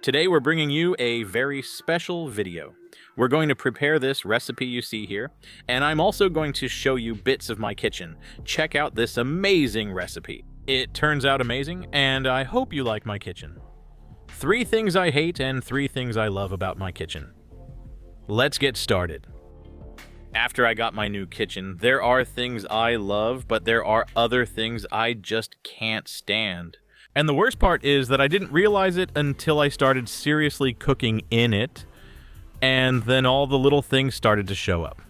Today we're bringing you a very special video. We're going to prepare this recipe you see here, and I'm also going to show you bits of my kitchen. Check out this amazing recipe. It turns out amazing, and I hope you like my kitchen. 3 things I hate and 3 things I love about my kitchen. Let's get started. After I got my new kitchen, there are things I love, but there are other things I just can't stand. And the worst part is that I didn't realize it until I started seriously cooking in it, and then all the little things started to show up.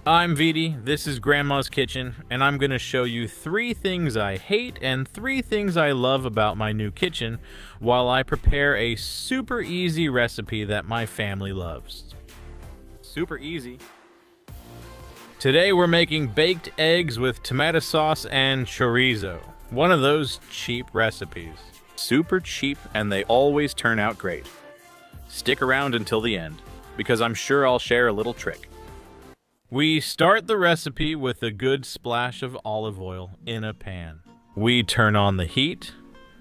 I'm Vidi, this is Grandma's Kitchen, and I'm going to show you 3 things I hate and 3 things I love about my new kitchen while I prepare a super easy recipe that my family loves. Super easy. Today we're making baked eggs with tomato sauce and chorizo. One of those cheap recipes. Super cheap, and they always turn out great. Stick around until the end, because I'm sure I'll share a little trick. We start the recipe with a good splash of olive oil in a pan. We turn on the heat,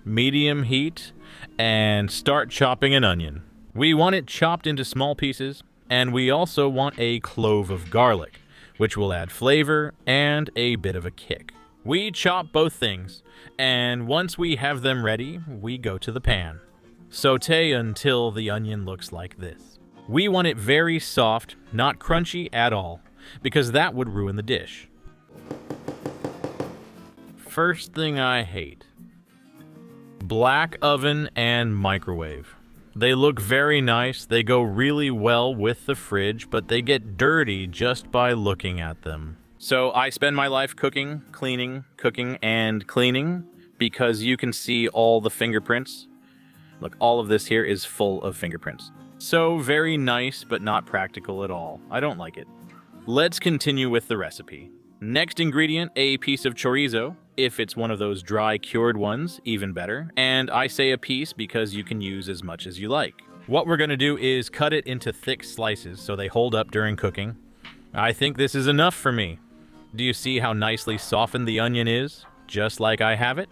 medium heat, and start chopping an onion. We want it chopped into small pieces, and we also want a clove of garlic, which will add flavor and a bit of a kick. We chop both things, and once we have them ready, we go to the pan. Sauté until the onion looks like this. We want it very soft, not crunchy at all, because that would ruin the dish. First thing I hate: black oven and microwave. They look very nice, they go really well with the fridge, but they get dirty just by looking at them. So I spend my life cooking, cleaning, and cleaning, because you can see all the fingerprints. Look, all of this here is full of fingerprints. So very nice, but not practical at all. I don't like it. Let's continue with the recipe. Next ingredient, a piece of chorizo. If it's one of those dry cured ones, even better. And I say a piece because you can use as much as you like. What we're going to do is cut it into thick slices so they hold up during cooking. I think this is enough for me. Do you see how nicely softened the onion is? Just like I have it?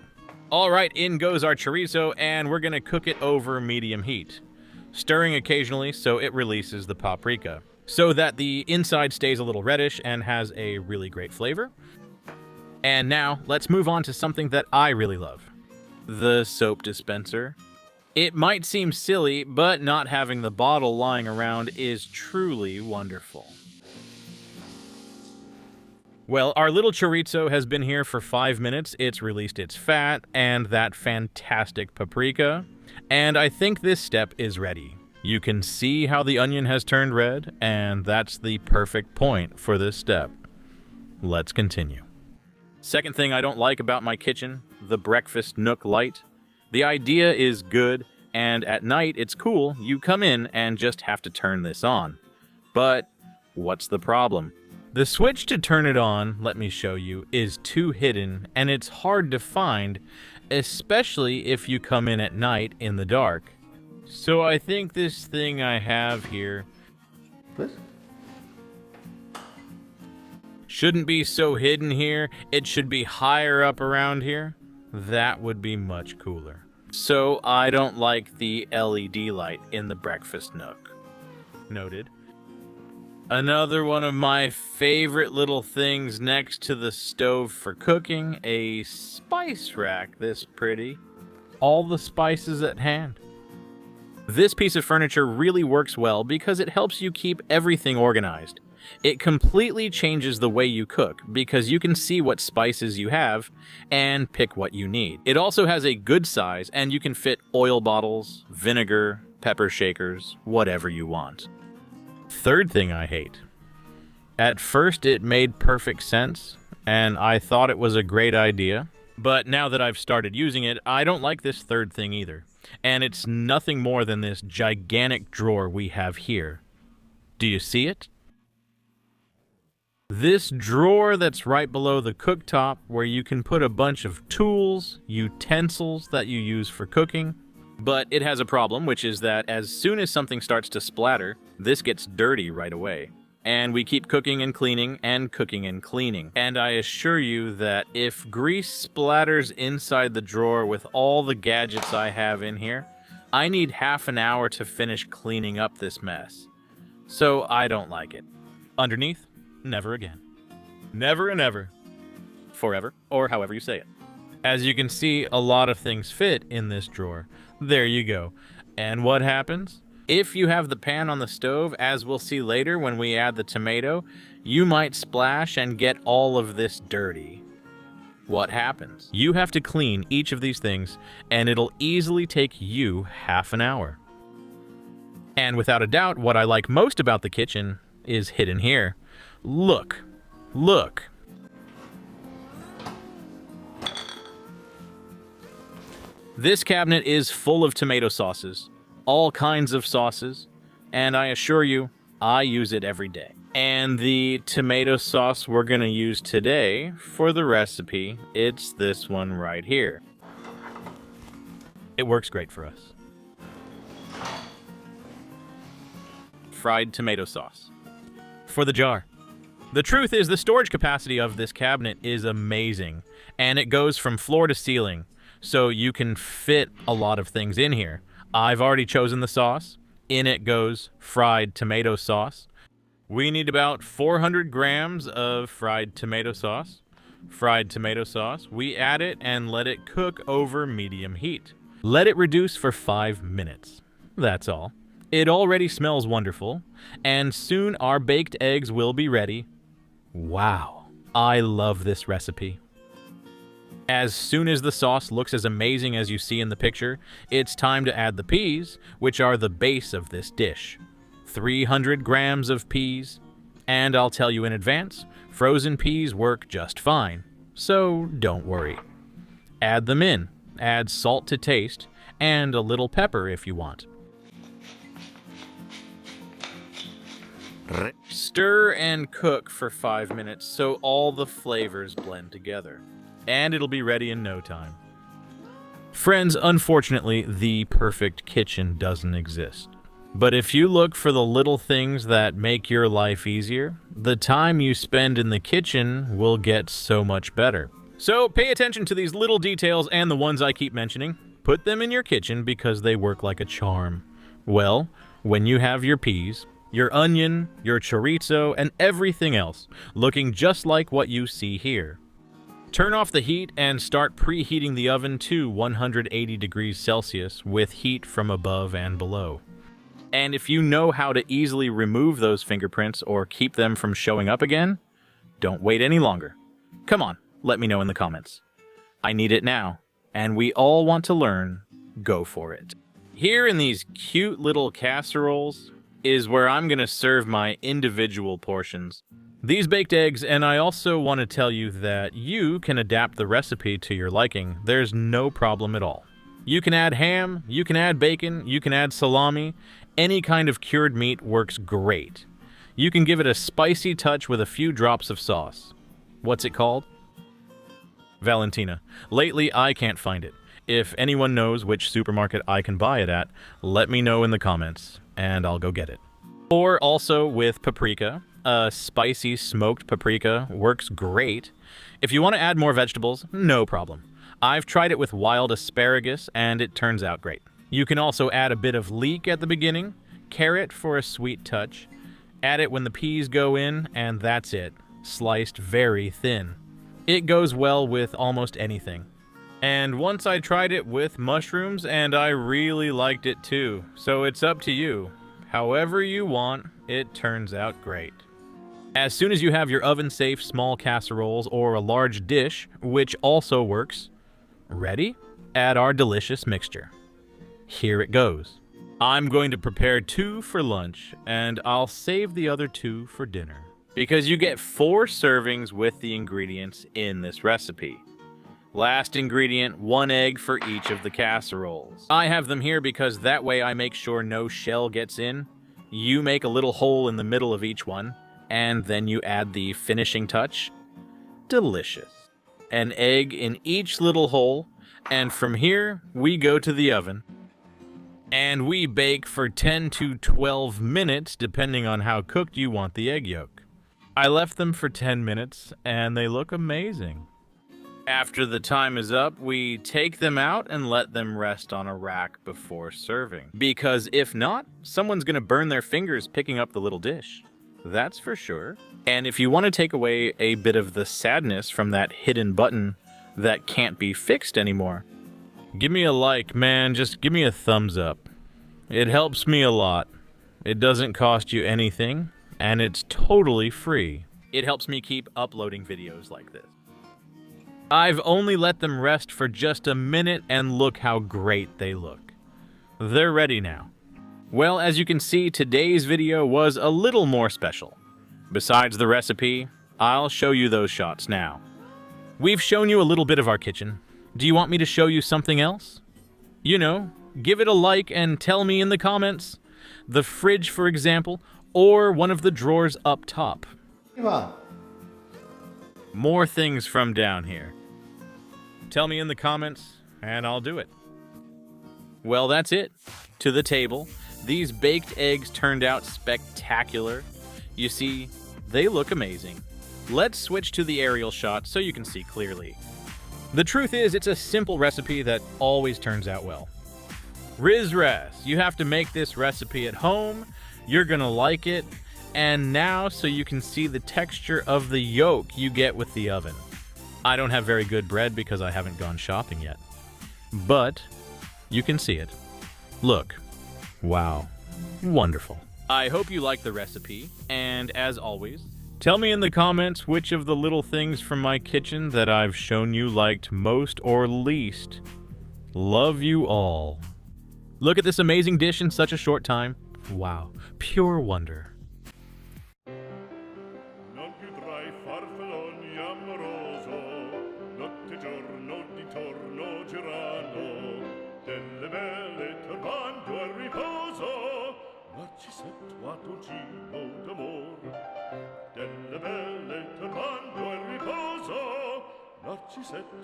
Alright, in goes our chorizo, and we're going to cook it over medium heat, stirring occasionally so it releases the paprika, so that the inside stays a little reddish and has a really great flavor. And now, let's move on to something that I really love. The soap dispenser. It might seem silly, but not having the bottle lying around is truly wonderful. Well, our little chorizo has been here for 5 minutes. It's released its fat and that fantastic paprika, and I think this step is ready. You can see how the onion has turned red, and that's the perfect point for this step. Let's continue. Second thing I don't like about my kitchen, the breakfast nook light. The idea is good, and at night it's cool. You come in and just have to turn this on. But what's the problem? The switch to turn it on, let me show you, is too hidden, and it's hard to find, especially if you come in at night in the dark. So I think this thing I have here shouldn't be so hidden here. It should be higher up around here. That would be much cooler. So I don't like the LED light in the breakfast nook. Noted. Another one of my favorite little things next to the stove for cooking, a spice rack this pretty. All the spices at hand. This piece of furniture really works well because it helps you keep everything organized. It completely changes the way you cook because you can see what spices you have and pick what you need. It also has a good size, and you can fit oil bottles, vinegar, pepper shakers, whatever you want. Third thing I hate. At first it made perfect sense, and I thought it was a great idea, but now that I've started using it, I don't like this third thing either. And it's nothing more than this gigantic drawer we have here. Do you see it? This drawer that's right below the cooktop, where you can put a bunch of tools, utensils that you use for cooking. But it has a problem, which is that as soon as something starts to splatter, this gets dirty right away. And we keep cooking and cleaning and cooking and cleaning. And I assure you that if grease splatters inside the drawer with all the gadgets I have in here, I need half an hour to finish cleaning up this mess. So I don't like it. Underneath, never again. Never and ever. Forever, or however you say it. As you can see, a lot of things fit in this drawer. There you go. And what happens? If you have the pan on the stove, as we'll see later when we add the tomato, you might splash and get all of this dirty. What happens? You have to clean each of these things, and it'll easily take you half an hour. And without a doubt, what I like most about the kitchen is hidden here. Look. Look. This cabinet is full of tomato sauces, all kinds of sauces, and I assure you, I use it every day. And the tomato sauce we're gonna use today for the recipe, it's this one right here. It works great for us. Fried tomato sauce. For the jar. The truth is, the storage capacity of this cabinet is amazing, and it goes from floor to ceiling, so you can fit a lot of things in here. I've already chosen the sauce. In it goes fried tomato sauce. We need about 400 grams of fried tomato sauce. Fried tomato sauce. We add it and let it cook over medium heat. Let it reduce for 5 minutes. That's all. It already smells wonderful, and soon our baked eggs will be ready. Wow, I love this recipe. As soon as the sauce looks as amazing as you see in the picture, it's time to add the peas, which are the base of this dish. 300 grams of peas, and I'll tell you in advance, frozen peas work just fine, so don't worry. Add them in, add salt to taste, and a little pepper if you want. Stir and cook for 5 minutes so all the flavors blend together. And it'll be ready in no time. Friends, unfortunately, the perfect kitchen doesn't exist. But if you look for the little things that make your life easier, the time you spend in the kitchen will get so much better. So pay attention to these little details and the ones I keep mentioning. Put them in your kitchen because they work like a charm. Well, when you have your peas, your onion, your chorizo, and everything else looking just like what you see here, turn off the heat and start preheating the oven to 180 degrees Celsius with heat from above and below. And if you know how to easily remove those fingerprints or keep them from showing up again, don't wait any longer. Come on, let me know in the comments. I need it now, and we all want to learn. Go for it. Here in these cute little casseroles is where I'm going to serve my individual portions. These baked eggs, and I also want to tell you that you can adapt the recipe to your liking. There's no problem at all. You can add ham, you can add bacon, you can add salami. Any kind of cured meat works great. You can give it a spicy touch with a few drops of sauce. What's it called? Valentina. Lately, I can't find it. If anyone knows which supermarket I can buy it at, let me know in the comments, and I'll go get it. Or also with paprika. Spicy smoked paprika works great. If you want to add more vegetables, no problem. I've tried it with wild asparagus and it turns out great. You can also add a bit of leek at the beginning, carrot for a sweet touch. Add it when the peas go in, and that's it. Sliced very thin. It goes well with almost anything. And once I tried it with mushrooms and I really liked it too. So it's up to you. However you want, it turns out great. As soon as you have your oven-safe small casseroles or a large dish, which also works, ready, add our delicious mixture. Here it goes. I'm going to prepare 2 for lunch, and I'll save the other 2 for dinner. Because you get 4 servings with the ingredients in this recipe. Last ingredient, 1 egg for each of the casseroles. I have them here because that way I make sure no shell gets in. You make a little hole in the middle of each one, and then you add the finishing touch. Delicious. An egg in each little hole, and from here, we go to the oven. And we bake for 10 to 12 minutes, depending on how cooked you want the egg yolk. I left them for 10 minutes, and they look amazing. After the time is up, we take them out and let them rest on a rack before serving. Because if not, someone's gonna burn their fingers picking up the little dish. That's for sure. And if you want to take away a bit of the sadness from that hidden button that can't be fixed anymore, give me a like, man. Just give me a thumbs up. It helps me a lot. It doesn't cost you anything, and it's totally free. It helps me keep uploading videos like this. I've only let them rest for just a minute, and look how great they look. They're ready now. Well, as you can see, today's video was a little more special. Besides the recipe, I'll show you those shots now. We've shown you a little bit of our kitchen. Do you want me to show you something else? You know, give it a like and tell me in the comments. The fridge, for example, or one of the drawers up top. More things from down here. Tell me in the comments, and I'll do it. Well, that's it. To the table. These baked eggs turned out spectacular. You see, they look amazing. Let's switch to the aerial shot so you can see clearly. The truth is, it's a simple recipe that always turns out well. Rizres, you have to make this recipe at home. You're gonna like it. And now, so you can see the texture of the yolk you get with the oven. I don't have very good bread because I haven't gone shopping yet. But you can see it. Look. Wow. Wonderful. I hope you like the recipe, and as always, tell me in the comments which of the little things from my kitchen that I've shown you liked most or least. Love you all. Look at this amazing dish in such a short time. Wow. Pure wonder. Ci situato giro d'amor, delle belle turbando e riposo, Narcisetto